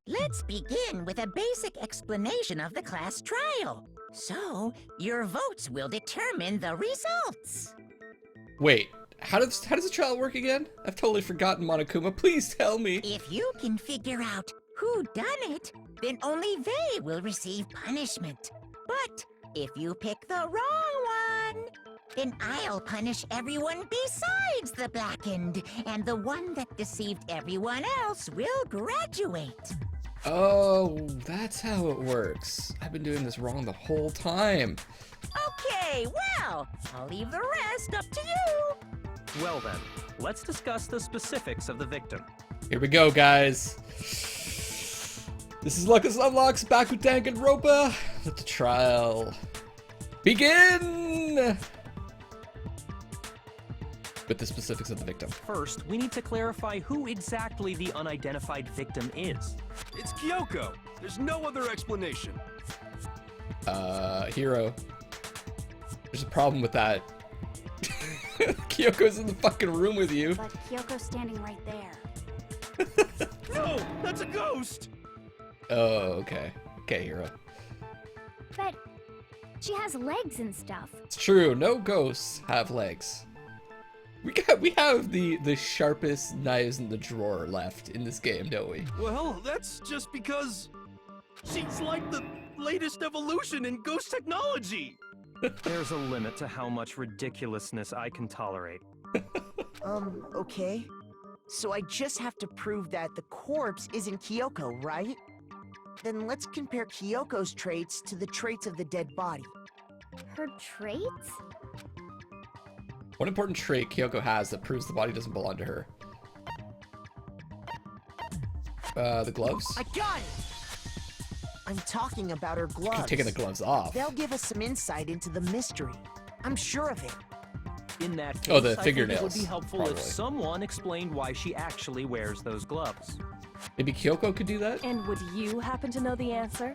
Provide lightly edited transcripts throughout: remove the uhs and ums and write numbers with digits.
Let's begin with a basic explanation of the class trial. So, your votes will determine the results. Wait, how does the trial work again? I've totally forgotten, Monokuma. Please tell me. If you can figure out who done it, then only they will receive punishment. But if you pick the wrong one, then I'll punish everyone besides the blackened, and the one that deceived everyone else will graduate. Oh, that's how it works. I've been doing this wrong the whole time. Okay, well, I'll leave the rest up to you. Well then, let's discuss the specifics of the victim. Here we go, guys. This is Luckless Lovelocks back with Danganronpa. Let the trial begin! With the specifics of the victim. First, we need to clarify who exactly the unidentified victim is. It's Kyoko. There's no other explanation. Hero. There's a problem with that. Kyoko's in the fucking room with you. But Kyoko's standing right there. No, that's a ghost! Oh, okay. Okay, Hero. But she has legs and stuff. It's true, no ghosts have legs. We have the sharpest knives in the drawer left in this game, don't we? Well, that's just because she's like the latest evolution in ghost technology. There's a limit to how much ridiculousness I can tolerate. Okay. So I just have to prove that the corpse isn't Kyoko, right? Then let's compare Kyoko's traits to the traits of the dead body. Her traits? What important trait Kyoko has that proves the body doesn't belong to her? The gloves? I got it! I'm talking about her gloves. Keep taking the gloves off. They'll give us some insight into the mystery. I'm sure of it. In that case, Oh, the I think it would fingernails, be helpful probably. if someone explained why she actually wears those gloves. Maybe Kyoko could do that? And would you happen to know the answer?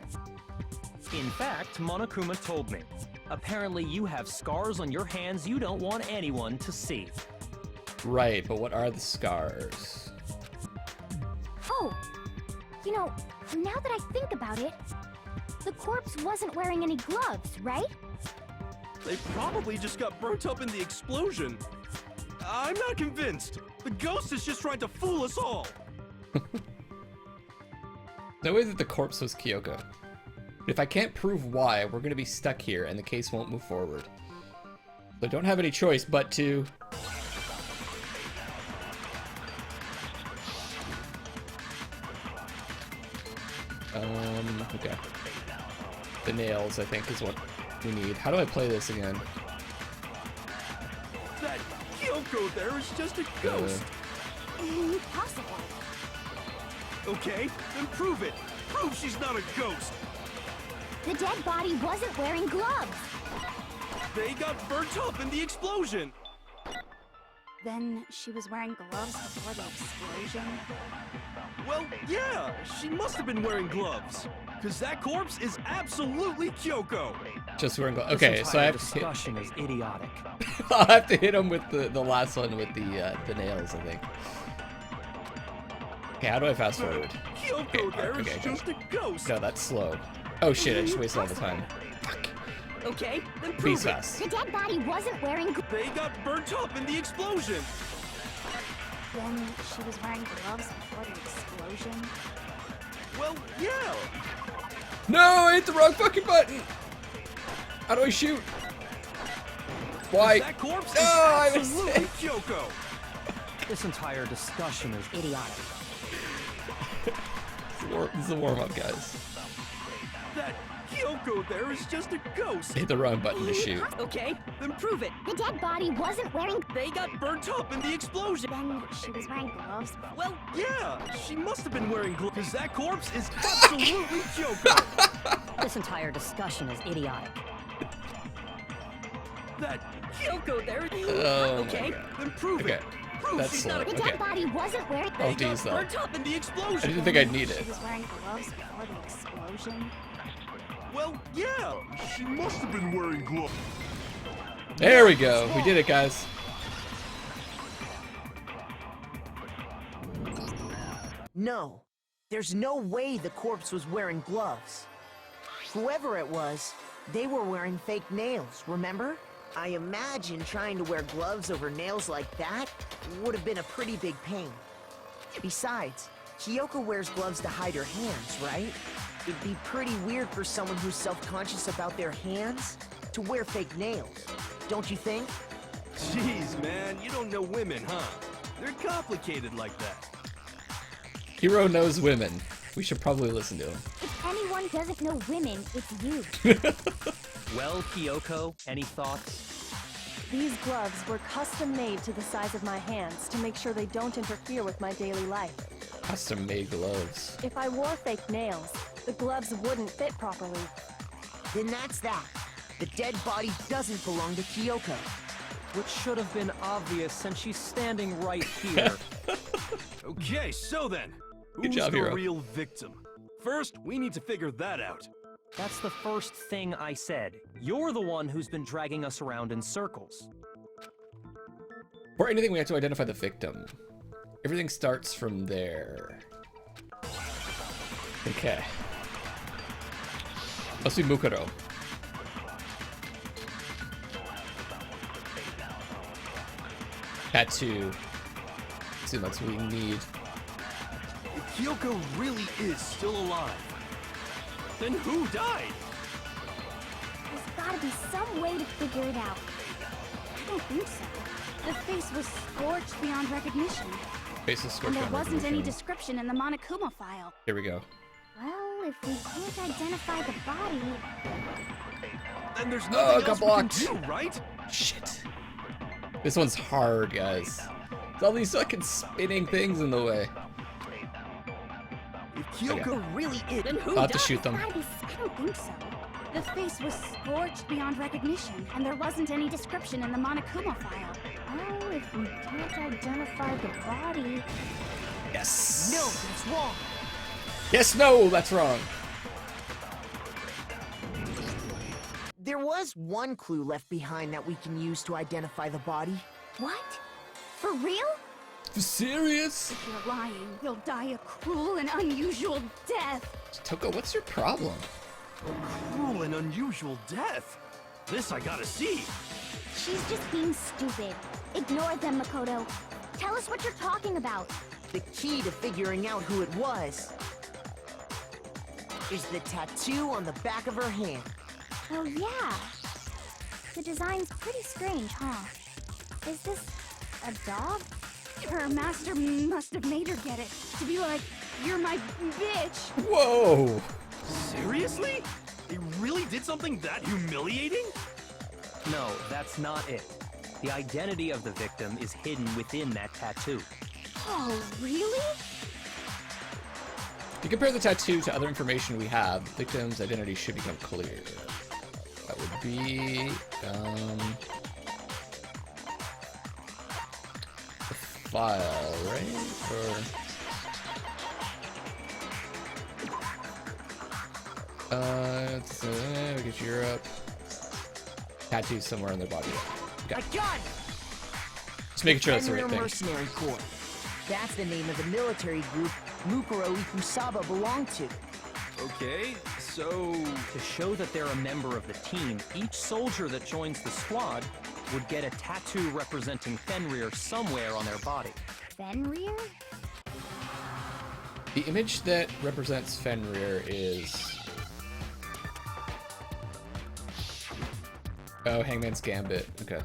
In fact, Monokuma told me. Apparently you have scars on your hands you don't want anyone to see. Right, but what are the scars? Oh, you know, now that I think about it, the corpse wasn't wearing any gloves, right? They probably just got burnt up in the explosion. I'm not convinced. The ghost is just trying to fool us all. No way that the corpse was Kyoko. If I can't prove why, we're gonna be stuck here and the case won't move forward. So I don't have any choice but to... okay. The nails, I think, is what we need. How do I play this again? That Kyoko there is just a ghost. Impossible. Okay, then prove it. Prove she's not a ghost. The dead body wasn't wearing gloves. They got burnt up in the explosion. Then she was wearing gloves before the explosion. Well, yeah, she must have been wearing gloves. Because that corpse is absolutely Kyoko. Just wearing gloves. Okay, so I have to hit... discussion is idiotic. I'll have to hit him with the last one with the nails, I think. Okay, how do I fast forward? Kyoko there is just a ghost. No, that's slow. Oh shit, I just wasted all the time. Fuck. Okay, then Be prove it. fast. The dead body wasn't wearing gloves. They got burnt up in the explosion. Then she was wearing gloves before the explosion. Well, yeah. No, I hit the wrong fucking button. How do I shoot? Why? That corpse No, I is missed absolutely it. Kyoko. This entire discussion is idiotic. This is a warm-up, guys. That Kyoko there is just a ghost. Hit the wrong button to shoot. Okay, then prove it. The dead body wasn't wearing. They got burnt up in the explosion. Then she was wearing gloves. Well, yeah, she must have been wearing gloves. Because that corpse is absolutely Kyoko. This entire discussion is idiotic. That Kyoko there. Oh Okay, my God. then prove Okay, it. Prove that's she's slow. not a The Okay. dead body wasn't wearing. Oh, They got geez, though. burnt up in the I explosion. didn't think I'd need it. She was wearing gloves before the explosion. Well, yeah, she must have been wearing gloves. There we go. We did it, guys. No. There's no way the corpse was wearing gloves. Whoever it was, they were wearing fake nails, remember? I imagine trying to wear gloves over nails like that would have been a pretty big pain. Besides, Kyoko wears gloves to hide her hands, right? It'd be pretty weird for someone who's self-conscious about their hands to wear fake nails, don't you think? Jeez, man, you don't know women, huh? They're complicated like that. Hero knows women. We should probably listen to him. If anyone doesn't know women, it's you. Well, Kyoko, any thoughts? These gloves were custom made to the size of my hands to make sure they don't interfere with my daily life. Custom-made gloves. If I wore fake nails, the gloves wouldn't fit properly. Then that's that. The dead body doesn't belong to Kyoko. Which should have been obvious since she's standing right here. Okay, so then, Good who's job, the Hero. real victim? First, we need to figure that out. That's the first thing I said. You're the one who's been dragging us around in circles. For anything, we have to identify the victim. Everything starts from there. Okay. Let's do Mukuro. Tattoo. See, that's what we need. If Kyoko really is still alive, then who died? There's gotta be some way to figure it out. I don't think so. The face was scorched beyond recognition. Face is And scorched there on wasn't any recognition. description in the Monokuma file. Here we go. Well, if we can't identify the body... Then there's Oh, nothing got else blocked. we can do, right? Shit. This one's hard, guys. There's all these fucking spinning things in the way. If Kyoko really is, then who I'll have to shoot them. I don't think so. The face was scorched beyond recognition, and there wasn't any description in the Monokuma file. Well, if we can't identify the body... Yes. No, that's wrong. Yes, no, that's wrong. There was one clue left behind that we can use to identify the body. What? For real? Serious? If you're lying, you'll die a cruel and unusual death. Toko, what's your problem? cruel and unusual death. This I gotta see. She's just being stupid. Ignore them, Makoto. Tell us what you're talking about. The key to figuring out who it was is the tattoo on the back of her hand. Oh, yeah. The design's pretty strange, huh? Is this a dog? Her master must have made her get it. To be like, you're my bitch. Whoa! Seriously? They really did something that humiliating? No, that's not it. The identity of the victim is hidden within that tattoo. Oh, really? If you compare the tattoo to other information we have, the victim's identity should become clear. That would be, the file, right? We get Europe. Tattoo somewhere on their body. Okay. I got it! Just making sure that's the right Fenrir thing. Mercenary Corps. That's the name of the military group Mukuro Ikusaba belonged to. Okay, so... To show that they're a member of the team, each soldier that joins the squad would get a tattoo representing Fenrir somewhere on their body. Fenrir? The image that represents Fenrir is... Oh, Hangman's Gambit. Okay.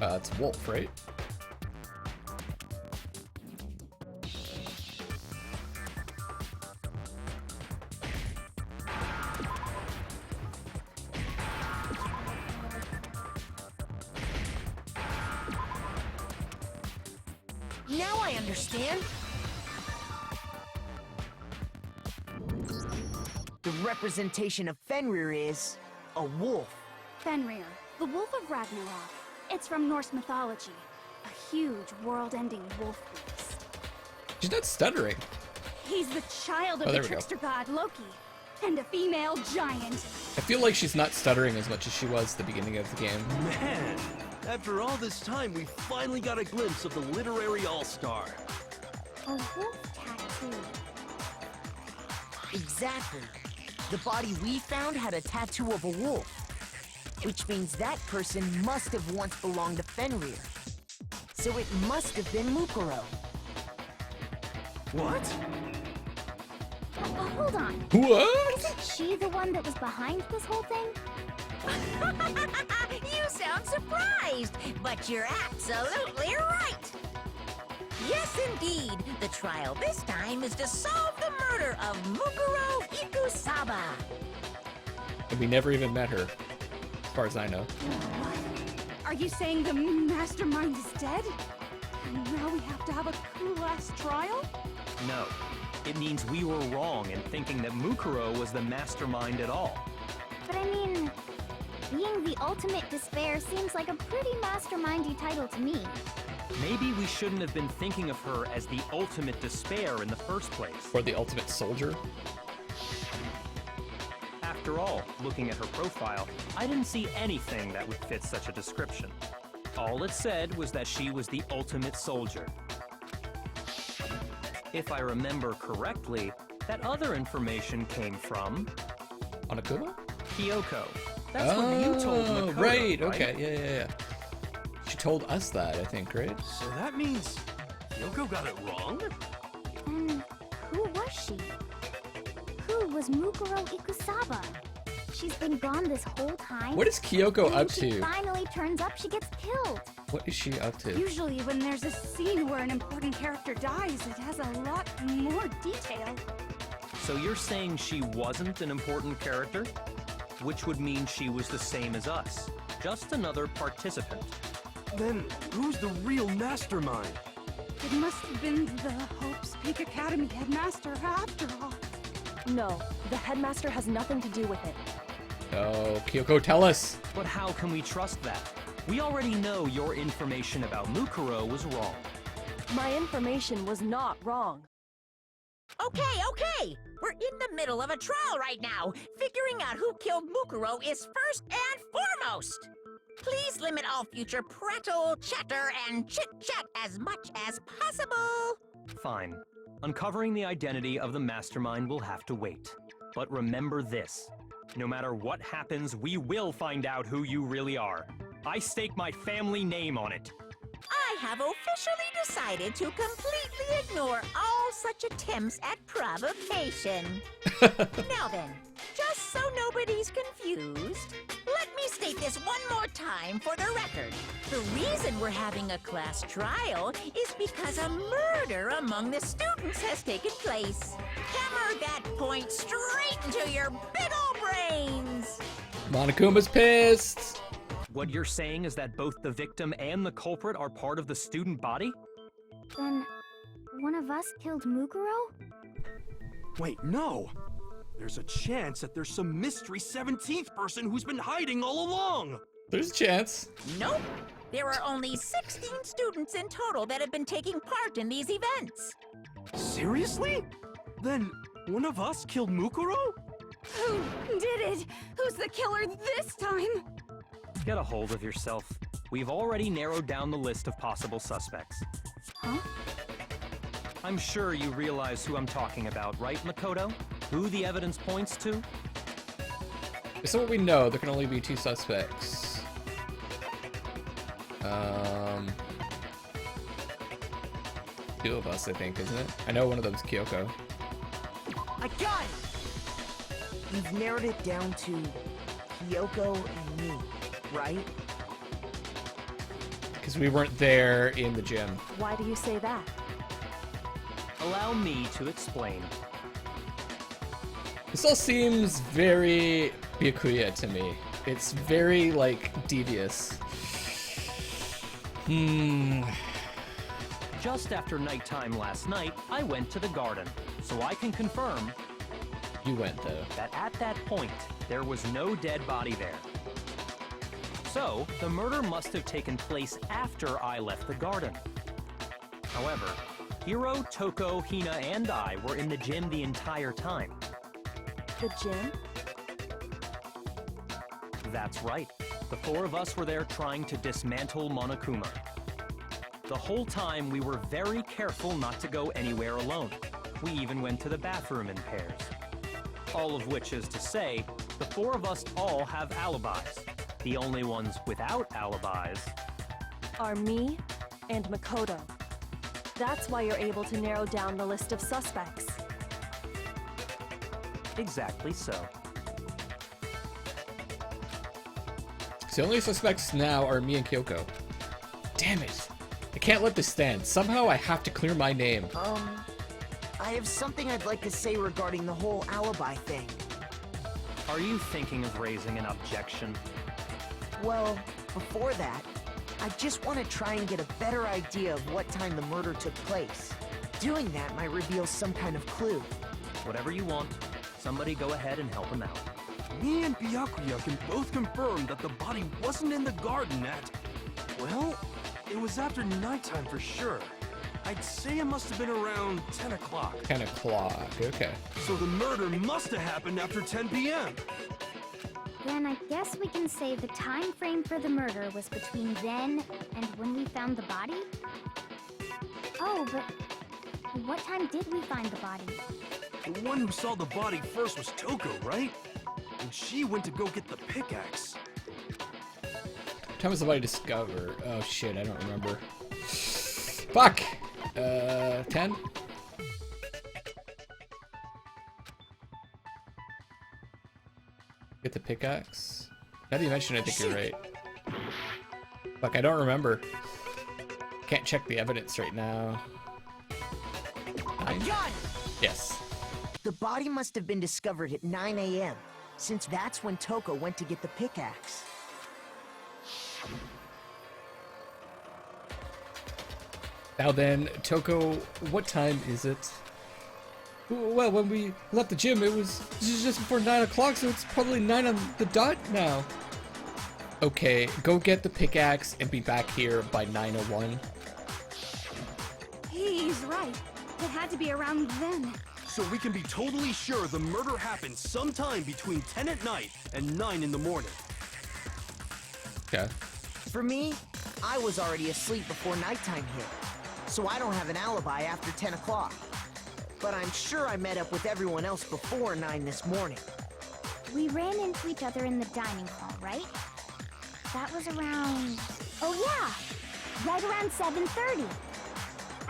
It's Wolf, right? Now I understand. The representation of Fenrir is a wolf. Fenrir, the Wolf of Ragnarok. It's from Norse mythology. A huge, world-ending wolf beast. She's not stuttering. He's the child of Oh, the there we go. trickster god Loki, and a female giant. I feel like she's not stuttering as much as she was at the beginning of the game. Man, after all this time, we finally got a glimpse of the literary all-star. A wolf tattoo. Exactly. The body we found had a tattoo of a wolf, which means that person must have once belonged to Fenrir. So it must have been Mukuro. What? Hold on. What? Isn't she the one that was behind this whole thing? You sound surprised, but you're absolutely right. Yes, indeed. The trial this time is to solve the murder of Mukuro Ikusaba. And we never even met her, as far as I know. Are you saying the mastermind is dead? And now we have to have a cool-ass trial? No. It means we were wrong in thinking that Mukuro was the mastermind at all. But I mean, being the ultimate despair seems like a pretty mastermindy title to me. Maybe we shouldn't have been thinking of her as the ultimate despair in the first place. Or the ultimate soldier. After all, looking at her profile, I didn't see anything that would fit such a description. All it said was that she was the ultimate soldier. If I remember correctly, that other information came from Onakuma? Kyoko. That's what you told Makoto, right, okay, yeah. She told us that, I think, right? So that means Kyoko got it wrong? Then who was she? Who was Mukuro Ikusaba? She's been gone this whole time. What is Kyoko and when up she to? finally turns up, she gets killed. What is she up to? Usually when there's a scene where an important character dies, it has a lot more detail. So you're saying she wasn't an important character? Which would mean she was the same as us. Just another participant. Then who's the real mastermind? It must have been the Hope's Peak Academy headmaster after all. No, the headmaster has nothing to do with it. Oh, Kyoko, tell us! But how can we trust that? We already know your information about Mukuro was wrong. My information was not wrong. Okay. We're in the middle of a trial right now. Figuring out who killed Mukuro is first and foremost. Please limit all future prattle, chatter, and chit-chat as much as possible. Fine. Uncovering the identity of the mastermind will have to wait. But remember this. No matter what happens, we will find out who you really are. I stake my family name on it. I have officially decided to completely ignore all such attempts at provocation. Now then, just so nobody's confused, let me state this one more time for the record. The reason we're having a class trial is because a murder among the students has taken place. Hammer that point straight into your big ol' brains! Monokuma's pissed! What you're saying is that both the victim and the culprit are part of the student body? Then, one of us killed Mukuro? Wait, no! There's a chance that there's some mystery 17th person who's been hiding all along! There's a chance. Nope. There are only 16 students in total that have been taking part in these events. Seriously? Then one of us killed Mukuro? Who did it? Who's the killer this time? Get a hold of yourself. We've already narrowed down the list of possible suspects. Huh? I'm sure you realize who I'm talking about, right, Makoto? Who the evidence points to? So what we know, there can only be two suspects. Two of us, I think, isn't it? I know one of them's Kyoko. I got it! You've narrowed it down to Kyoko and me, right? Because we weren't there in the gym. Why do you say that? Allow me to explain. This all seems very Byakuya to me. It's very, like, devious. Just after nighttime last night, I went to the garden, so I can confirm You went, though. that at that point, there was no dead body there. So, the murder must have taken place after I left the garden. However, Hiro, Toko, Hina, and I were in the gym the entire time. The gym? That's right. The four of us were there trying to dismantle Monokuma. The whole time, we were very careful not to go anywhere alone. We even went to the bathroom in pairs. All of which is to say, the four of us all have alibis. The only ones without alibis Are me and Makoto. That's why you're able to narrow down the list of suspects. exactly so. So the only suspects now are me and Kyoko. Damn it. I can't let this stand. Somehow I have to clear my name. I have something I'd like to say regarding the whole alibi thing. Are you thinking of raising an objection? Well, before that, I just want to try and get a better idea of what time the murder took place. Doing that might reveal some kind of clue. Whatever you want. Somebody go ahead and help him out. Me and Byakuya can both confirm that the body wasn't in the garden at... Well, it was after nighttime for sure. I'd say it must have been around 10 o'clock. 10 o'clock, okay. So the murder must have happened after 10 p.m. Then I guess we can say the time frame for the murder was between then and when we found the body? Oh, but what time did we find the body? The one who saw the body first was Toko, right? And she went to go get the pickaxe. What time was the body discovered? Oh shit, I don't remember. Fuck! 10? Get the pickaxe? Now that you mention it, I think you're right. Fuck, I don't remember. Can't check the evidence right now. 9? Yes. The body must have been discovered at 9 a.m., since that's when Toko went to get the pickaxe. Now then, Toko, what time is it? Well, when we left the gym, it was just before 9 o'clock, so it's probably 9 on the dot now. Okay, go get the pickaxe and be back here by 9:01. He's right. It had to be around then. So we can be totally sure the murder happened sometime between 10 at night and 9 in the morning. Okay. For me, I was already asleep before nighttime hit, so I don't have an alibi after 10 o'clock. But I'm sure I met up with everyone else before 9 this morning. We ran into each other in the dining hall, right? That was around... Oh yeah! Right around 7:30.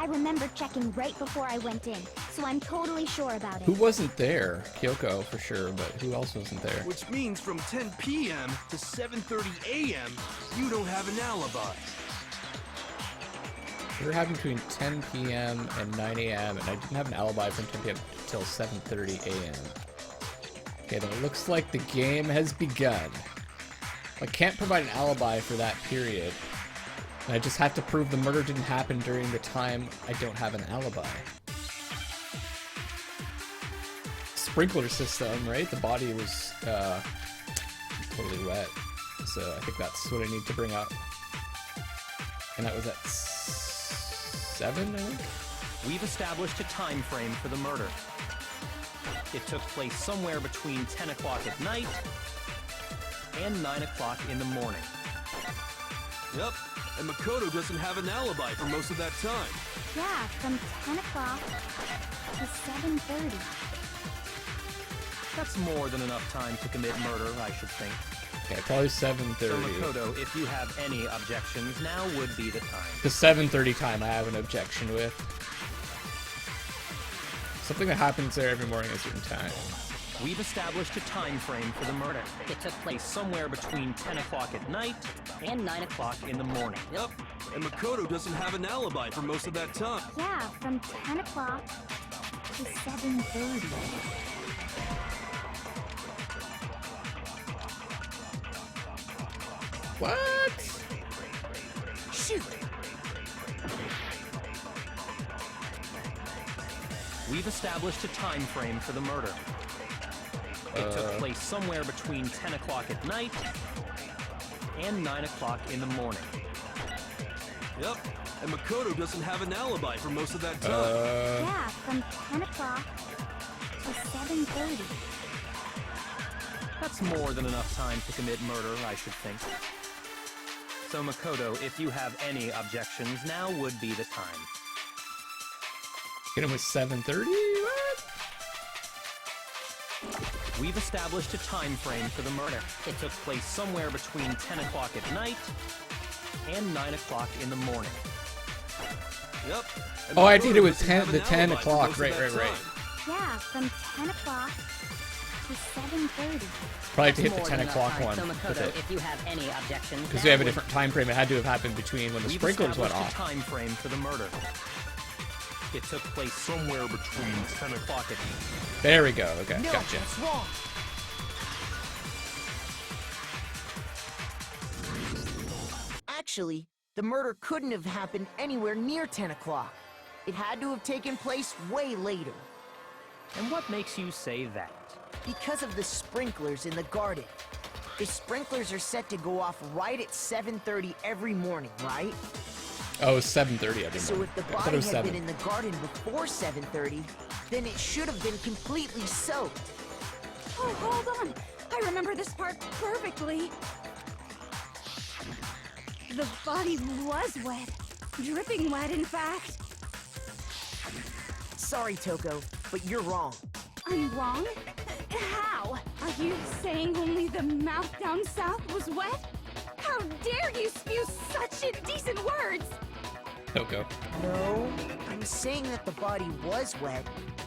I remember checking right before I went in, so I'm totally sure about it. Who wasn't there? Kyoko, for sure, but who else wasn't there? Which means from 10 p.m. to 7:30 a.m., you don't have an alibi. We were having between 10 p.m. and 9 a.m., and I didn't have an alibi from 10 p.m. until 7:30 a.m. Okay, then it looks like the game has begun. I can't provide an alibi for that period. And I just have to prove the murder didn't happen during the time I don't have an alibi. Sprinkler system, right? The body was totally wet. So I think that's what I need to bring up. And that was at 7, I think? We've established a time frame for the murder. It took place somewhere between 10 o'clock at night and 9 o'clock in the morning. Yep, and Makoto doesn't have an alibi for most of that time. Yeah, from 10 o'clock to 7:30. That's more than enough time to commit murder, I should think. Okay, probably 7:30. So Makoto, if you have any objections, now would be the time. The 7:30 time I have an objection with. Something that happens there every morning at a certain time. We've established a time frame for the murder. It took place somewhere between 10 o'clock at night and 9 o'clock in the morning. Yep, and Makoto doesn't have an alibi for most of that time. Yeah, from 10 o'clock to 7:30. What? Shoot! We've established a time frame for the murder. It took place somewhere between 10 o'clock at night and 9 o'clock in the morning. Yep, and Makoto doesn't have an alibi for most of that time. Yeah, from 10 o'clock to 7:30. That's more than enough time to commit murder, I should think. So Makoto, if you have any objections, now would be the time. Hit him with 7:30? What? We've established a time frame for the murder. It took place somewhere between 10 o'clock at night and 9 o'clock in the morning. Yep. Oh, I think it was 10 o'clock. Right. Yeah, from 10 o'clock to 7:30. Probably have to hit the More 10 than o'clock enough one. time. So Makoto, if you have any objections, Because now we have a would- different time frame. It had to have happened between when the We've sprinklers went established off. a time frame for the murder. It took place somewhere between 10 o'clock at night. There we go. Okay, No, gotcha. that's wrong. Actually, the murder couldn't have happened anywhere near 10 o'clock. It had to have taken place way later. And what makes you say that? Because of the sprinklers in the garden. The sprinklers are set to go off right at 7:30 every morning, right? Oh, it was 7:30 every So morning. if the I thought it body was had 7. been in the garden before 7:30, then it should have been completely soaked. Oh, hold on. I remember this part perfectly. The body was wet. Dripping wet, in fact. Sorry, Toko, but you're wrong. I'm wrong? How? Are you saying only the mouth down south was wet? How dare you spew such indecent words! Toko. No, I'm saying that the body was wet,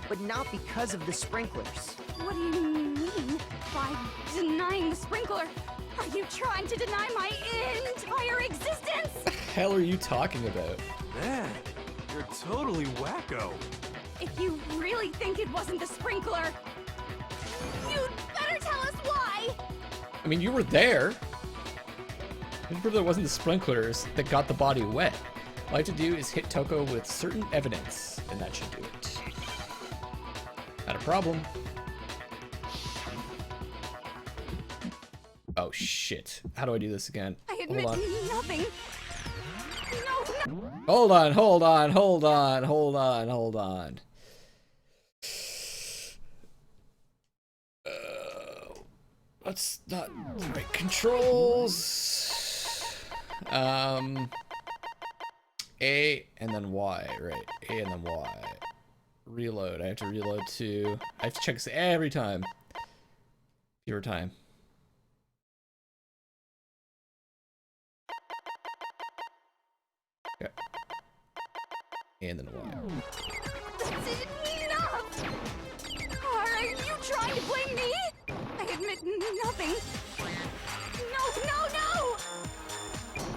but not because of the sprinklers. What do you mean by denying the sprinkler? Are you trying to deny my entire existence? What the hell are you talking about? Man, you're totally wacko. If you really think it wasn't the sprinkler, you'd better tell us why! I mean, you were there. You prove that it wasn't the sprinklers that got the body wet. All I have to do is hit Toko with certain evidence, and that should do it. Not a problem. Oh shit. How do I do this again? I admit Hold on. nothing. No. Hold on. That's not the right controls. A and then Y, right? A and then Y. Reload. I have to reload to. I have to check this every time. Fewer time. Okay. And then Y. That's enough! Are you trying to blame me? I admit nothing. No!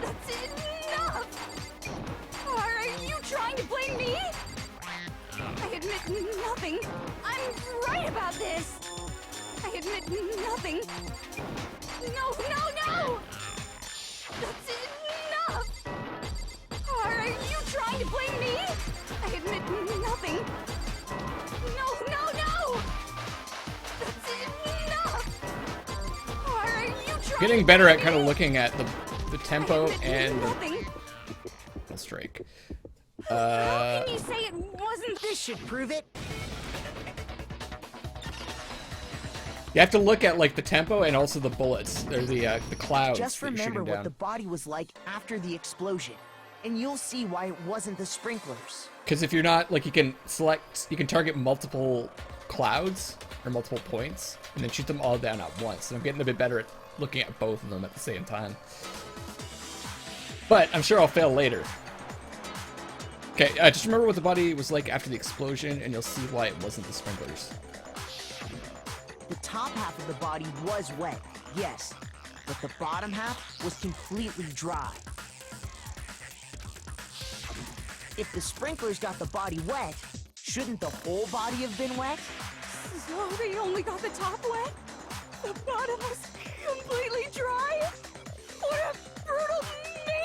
That's enough! Are you trying to blame me? I admit nothing. I'm right about this. I admit nothing. No! That's enough! Are you trying to blame me? I admit nothing. No! That's enough! Are you trying Getting better at kind of looking at the tempo and nothing? the strike. How can you say it wasn't This should prove it. You have to look at like the tempo and also the bullets. They're the clouds. Just that you're remember shooting what down. the body was like after the explosion, and you'll see why it wasn't the sprinklers. Because if you're not, like, you can target multiple clouds or multiple points and then shoot them all down at once. And I'm getting a bit better at looking at both of them at the same time. But I'm sure I'll fail later. Okay, just remember what the body was like after the explosion and you'll see why it wasn't the sprinklers. The top half of the body was wet, yes, but the bottom half was completely dry. If the sprinklers got the body wet, shouldn't the whole body have been wet? So they only got the top wet? The bottom was completely dry? What a brutal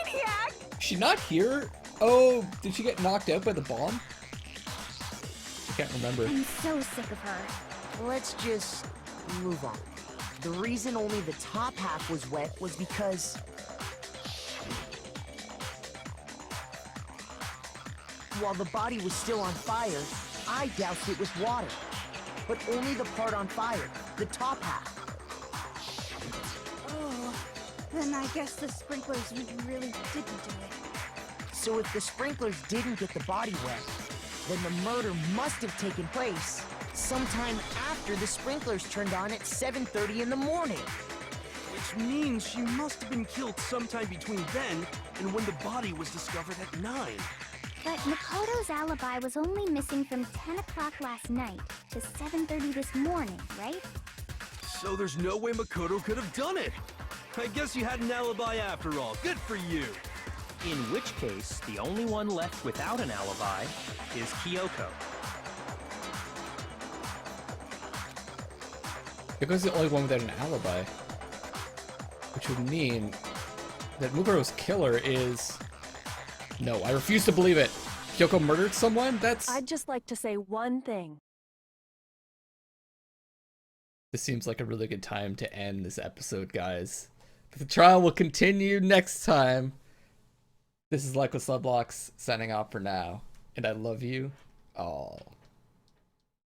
maniac! Is she not here? Oh, did she get knocked out by the bomb? I can't remember. I'm so sick of her. Let's just move on. The reason only the top half was wet was because while the body was still on fire, I doused it with water. But only the part on fire, the top half. Oh, Then I guess the sprinklers really didn't do it. So if the sprinklers didn't get the body wet, then the murder must have taken place sometime after the sprinklers turned on at 7:30 in the morning. Which means she must have been killed sometime between then and when the body was discovered at 9. But Makoto's alibi was only missing from 10 o'clock last night to 7:30 this morning, right? So there's no way Makoto could have done it. I guess you had an alibi after all. Good for you. In which case, the only one left without an alibi is Kyoko. Kyoko's the only one without an alibi. Which would mean that Mukuro's killer is... No, I refuse to believe it. Kyoko murdered someone? That's... I'd just like to say one thing. This seems like a really good time to end this episode, guys. But the trial will continue next time. This is Luckless Lovelocks signing off for now. And I love you all.